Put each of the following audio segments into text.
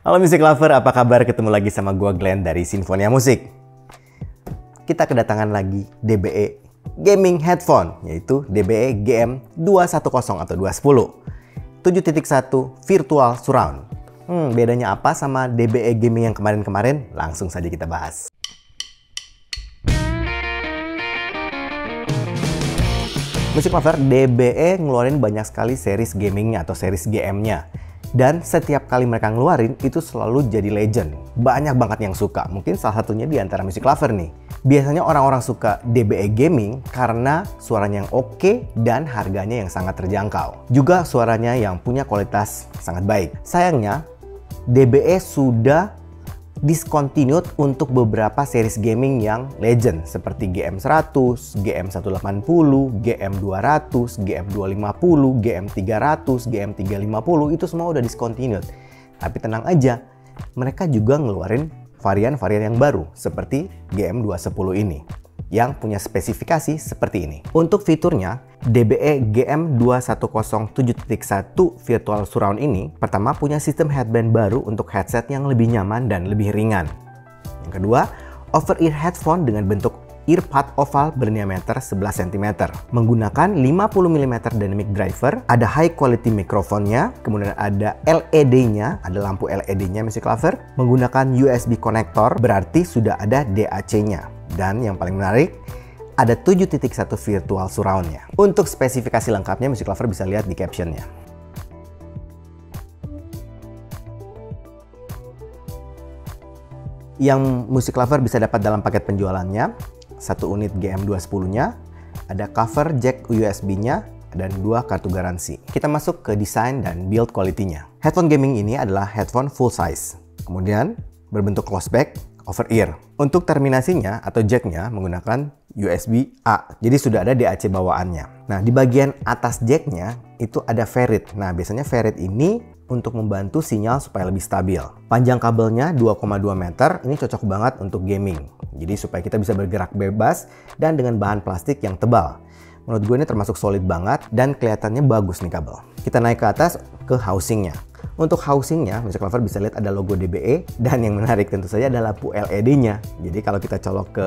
Halo Music Lover, apa kabar? Ketemu lagi sama gua Glenn dari Sinfonia Musik. Kita kedatangan lagi DBE Gaming Headphone, yaitu DBE GM210 atau 210 7.1 Virtual Surround. Bedanya apa sama DBE Gaming yang kemarin-kemarin? Langsung saja kita bahas. Music Lover, DBE ngeluarin banyak sekali series gamingnya atau series GM-nya. Dan setiap kali mereka ngeluarin itu selalu jadi legend. Banyak banget yang suka. Mungkin salah satunya di antara Music Lover nih. Biasanya orang-orang suka DBE Gaming karena suaranya yang oke dan harganya yang sangat terjangkau. Juga suaranya yang punya kualitas sangat baik. Sayangnya DBE sudah discontinued untuk beberapa series gaming yang legend seperti GM100, GM180, GM200, GM250, GM300, GM350 itu semua udah discontinued. Tapi tenang aja, mereka juga ngeluarin varian-varian yang baru seperti GM210 ini yang punya spesifikasi seperti ini. Untuk fiturnya, DBE GM210 7.1 Virtual Surround ini pertama punya sistem headband baru untuk headset yang lebih nyaman dan lebih ringan. Yang kedua, over-ear headphone dengan bentuk earpod oval berdiameter 11 cm. Menggunakan 50 mm dynamic driver, ada high quality mikrofonnya, kemudian ada LED-nya, ada lampu LED-nya Music Lover. Menggunakan USB konektor, berarti sudah ada DAC-nya. Dan yang paling menarik, ada 7.1 Virtual Surround-nya. Untuk spesifikasi lengkapnya, Music Lover bisa lihat di caption-nya. Yang Music Lover bisa dapat dalam paket penjualannya, 1 unit GM210-nya, ada cover jack USB-nya, dan 2 kartu garansi. Kita masuk ke desain dan build quality-nya. Headphone gaming ini adalah headphone full size. Kemudian berbentuk close back, over ear. Untuk terminasinya atau jacknya menggunakan USB-A. Jadi sudah ada DAC bawaannya. Nah, di bagian atas jacknya itu ada ferrite. Nah, biasanya ferrite ini untuk membantu sinyal supaya lebih stabil. Panjang kabelnya 2,2 meter. Ini cocok banget untuk gaming. Jadi supaya kita bisa bergerak bebas dan dengan bahan plastik yang tebal. Menurut gue ini termasuk solid banget dan kelihatannya bagus nih kabel. Kita naik ke atas ke housingnya. Untuk housingnya, Music Lover bisa lihat ada logo DBE dan yang menarik tentu saja ada lampu LED-nya. Jadi kalau kita colok ke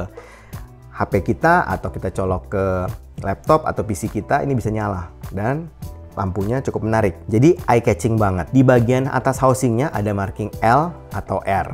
HP kita atau kita colok ke laptop atau PC kita, ini bisa nyala dan lampunya cukup menarik. Jadi eye-catching banget. Di bagian atas housingnya ada marking L atau R.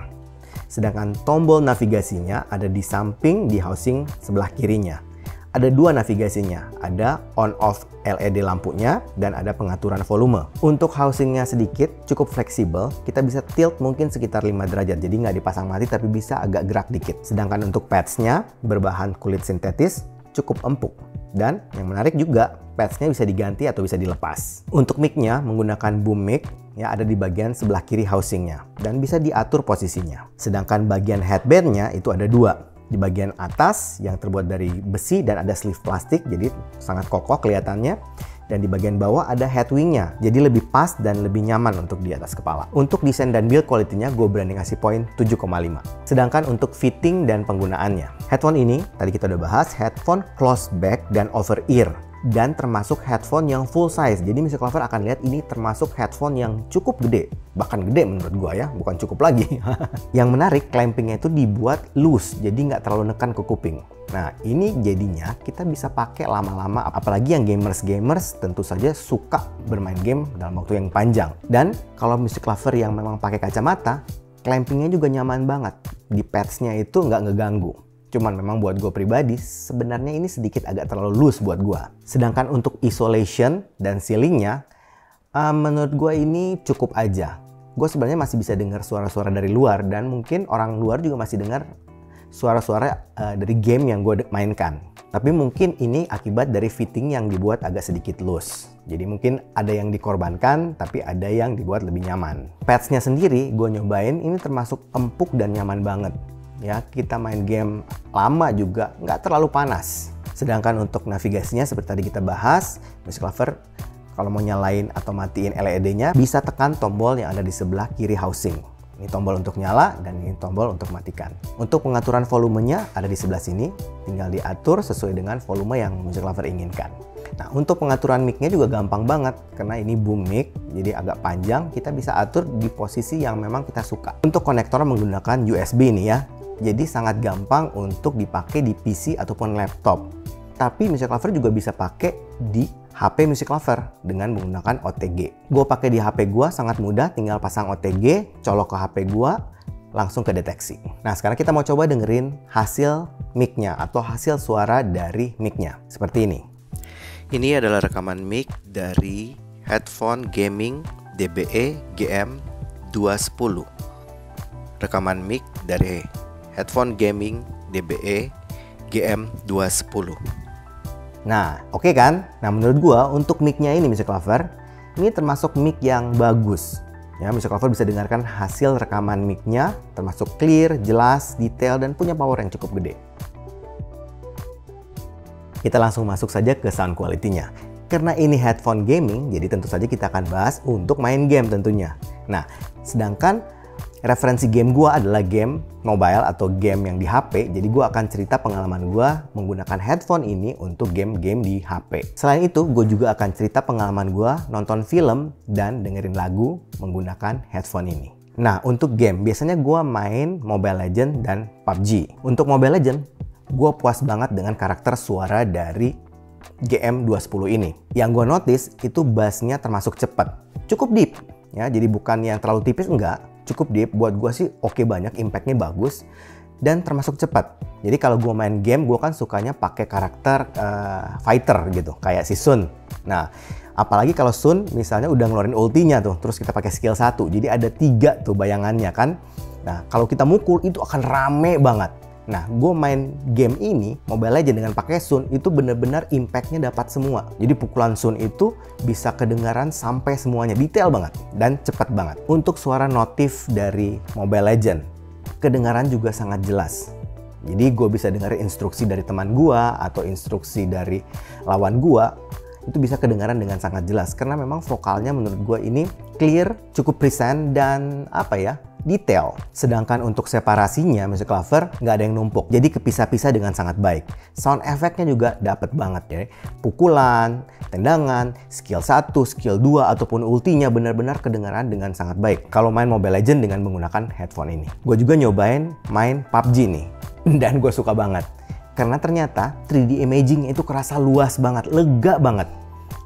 Sedangkan tombol navigasinya ada di samping di housing sebelah kirinya. Ada 2 navigasinya, ada on-off LED lampunya dan ada pengaturan volume. Untuk housingnya sedikit, cukup fleksibel, kita bisa tilt mungkin sekitar 5 derajat, jadi nggak dipasang mati tapi bisa agak gerak dikit. Sedangkan untuk pads-nya berbahan kulit sintetis, cukup empuk. Dan yang menarik juga, pads-nya bisa diganti atau bisa dilepas. Untuk mic-nya menggunakan boom mic, ya ada di bagian sebelah kiri housingnya dan bisa diatur posisinya. Sedangkan bagian headband-nya itu ada 2. Di bagian atas yang terbuat dari besi dan ada sleeve plastik, jadi sangat kokoh kelihatannya. Dan di bagian bawah ada headwing-nya, jadi lebih pas dan lebih nyaman untuk di atas kepala. Untuk desain dan build quality-nya gue berani ngasih poin 7,5. Sedangkan untuk fitting dan penggunaannya, headphone ini tadi kita udah bahas, headphone close back dan over ear. Dan termasuk headphone yang full size. Jadi Music Lover akan lihat ini termasuk headphone yang cukup gede. Bahkan gede menurut gua ya, bukan cukup lagi. Yang menarik, clampingnya itu dibuat loose, jadi nggak terlalu nekan ke kuping. Nah, ini jadinya kita bisa pakai lama-lama, apalagi yang gamers tentu saja suka bermain game dalam waktu yang panjang. Dan kalau Music Lover yang memang pakai kacamata, clampingnya juga nyaman banget. Di pads-nya itu nggak ngeganggu. Cuman memang buat gue pribadi, sebenarnya ini sedikit agak terlalu loose buat gue. Sedangkan untuk isolation dan ceilingnya, menurut gue ini cukup aja. Gue sebenarnya masih bisa dengar suara-suara dari luar dan mungkin orang luar juga masih dengar suara-suara dari game yang gue mainkan. Tapi mungkin ini akibat dari fitting yang dibuat agak sedikit loose. Jadi mungkin ada yang dikorbankan, tapi ada yang dibuat lebih nyaman. Pads-nya sendiri gue nyobain, ini termasuk empuk dan nyaman banget. Ya, kita main game lama juga nggak terlalu panas. Sedangkan untuk navigasinya seperti tadi kita bahas, Music Lover kalau mau nyalain atau matiin LED-nya bisa tekan tombol yang ada di sebelah kiri housing. Ini tombol untuk nyala dan ini tombol untuk matikan. Untuk pengaturan volumenya ada di sebelah sini, tinggal diatur sesuai dengan volume yang Music Lover inginkan. Nah, untuk pengaturan mic-nya juga gampang banget karena ini boom mic, jadi agak panjang, kita bisa atur di posisi yang memang kita suka. Untuk konektor menggunakan USB nih ya, jadi sangat gampang untuk dipakai di PC ataupun laptop. Tapi Music Lover juga bisa pakai di HP Music Lover dengan menggunakan OTG. Gue pakai di HP gue sangat mudah, tinggal pasang OTG, colok ke HP gue, langsung kedeteksi. Nah, sekarang kita mau coba dengerin hasil mic-nya atau hasil suara dari mic-nya. Seperti ini. Ini adalah rekaman mic dari headphone gaming DBE GM210. Rekaman mic dari headphone gaming DBE GM210. Nah, oke kan? Nah, menurut gua untuk mic-nya ini Music Lover, ini termasuk mic yang bagus. Ya, Music Lover bisa dengarkan hasil rekaman mic-nya termasuk clear, jelas, detail, dan punya power yang cukup gede. Kita langsung masuk saja ke sound quality-nya. Karena ini headphone gaming, jadi tentu saja kita akan bahas untuk main game tentunya. Nah, sedangkan referensi game gua adalah game mobile atau game yang di HP, jadi gua akan cerita pengalaman gua menggunakan headphone ini untuk game-game di HP. Selain itu, gue juga akan cerita pengalaman gua nonton film dan dengerin lagu menggunakan headphone ini. Nah, untuk game, biasanya gua main Mobile Legends dan PUBG. Untuk Mobile Legends, gue puas banget dengan karakter suara dari GM210 ini. Yang gue notice itu bassnya termasuk cepat, cukup deep ya, jadi bukan yang terlalu tipis, enggak, cukup deep. Buat gue sih oke banget, impactnya bagus dan termasuk cepat. Jadi kalau gue main game, gue kan sukanya pakai karakter fighter gitu, kayak si Sun. Nah, apalagi kalau Sun misalnya udah ngeluarin ultinya tuh, terus kita pakai skill 1, jadi ada 3 tuh bayangannya kan. Nah, kalau kita mukul itu akan rame banget. Nah, gue main game ini, Mobile Legends dengan pakai Sun, itu bener-bener impactnya dapat semua. Jadi pukulan Sun itu bisa kedengaran sampai semuanya, detail banget dan cepat banget. Untuk suara notif dari Mobile Legends, kedengaran juga sangat jelas. Jadi gue bisa dengerin instruksi dari teman gue atau instruksi dari lawan gue, itu bisa kedengaran dengan sangat jelas. Karena memang vokalnya menurut gue ini clear, cukup present, dan detail. Sedangkan untuk separasinya Music Lover nggak ada yang numpuk, jadi kepisah-pisah dengan sangat baik. Sound efeknya juga dapet banget ya. Pukulan, tendangan, skill 1, skill 2 ataupun ultinya benar-benar kedengaran dengan sangat baik kalau main Mobile Legends dengan menggunakan headphone ini. Gue juga nyobain main PUBG nih dan gue suka banget karena ternyata 3D imaging itu kerasa luas banget, lega banget,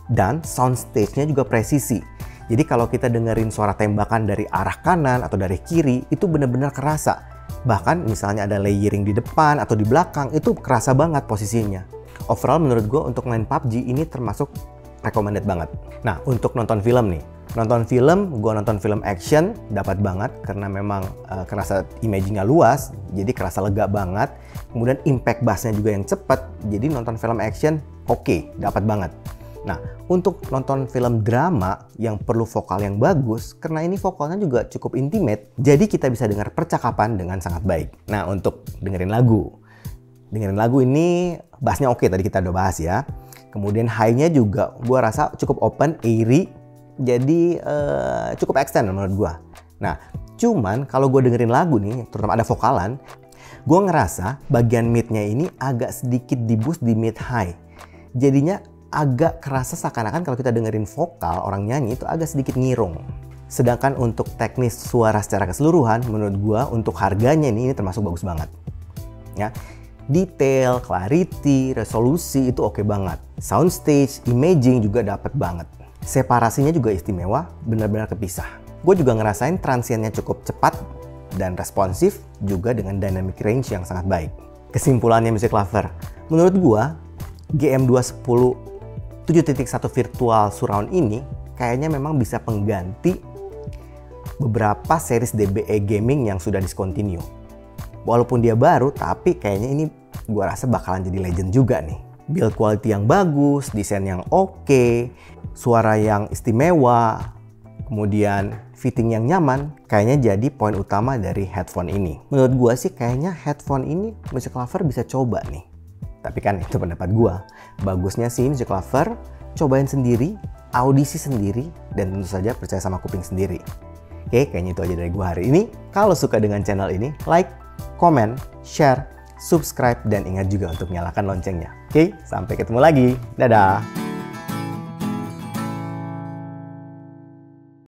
dan sound stage-nya juga presisi. Jadi kalau kita dengerin suara tembakan dari arah kanan atau dari kiri, itu benar-benar kerasa. Bahkan misalnya ada layering di depan atau di belakang, itu kerasa banget posisinya. Overall menurut gue untuk main PUBG ini termasuk recommended banget. Nah, untuk nonton film nih. Nonton film, gue nonton film action, dapat banget karena memang kerasa imagingnya luas, jadi kerasa lega banget. Kemudian impact bassnya juga yang cepat, jadi nonton film action oke, dapat banget. Nah, untuk nonton film drama yang perlu vokal yang bagus, karena ini vokalnya juga cukup intimate, jadi kita bisa dengar percakapan dengan sangat baik. Nah, untuk dengerin lagu ini bassnya oke, tadi kita udah bahas ya. Kemudian high-nya juga gue rasa cukup open, airy, jadi cukup extend menurut gue. Nah, cuman kalau gue dengerin lagu nih, terutama ada vokalan, gue ngerasa bagian mid-nya ini agak sedikit di boost di mid high. Jadinya agak kerasa seakan-akan kalau kita dengerin vokal orang nyanyi itu agak sedikit ngirung. Sedangkan untuk teknis suara secara keseluruhan, menurut gua untuk harganya ini termasuk bagus banget. Ya, detail, clarity, resolusi itu oke banget. Soundstage, imaging juga dapat banget. Separasinya juga istimewa, benar-benar kepisah. Gue juga ngerasain transiennya cukup cepat dan responsif, juga dengan dynamic range yang sangat baik. Kesimpulannya Music Lover, menurut gua GM210 7.1 virtual surround ini kayaknya memang bisa pengganti beberapa series DBE gaming yang sudah discontinue. Walaupun dia baru, tapi kayaknya ini gua rasa bakalan jadi legend juga nih. Build quality yang bagus, desain yang oke, suara yang istimewa, kemudian fitting yang nyaman, kayaknya jadi poin utama dari headphone ini. Menurut gua sih kayaknya headphone ini Music Lover bisa coba nih. Tapi kan itu pendapat gua. Bagusnya sih Music Lover, cobain sendiri, audisi sendiri, dan tentu saja percaya sama kuping sendiri. Oke, kayaknya itu aja dari gua hari ini. Kalau suka dengan channel ini, like, komen, share, subscribe, dan ingat juga untuk nyalakan loncengnya. Oke, sampai ketemu lagi. Dadah!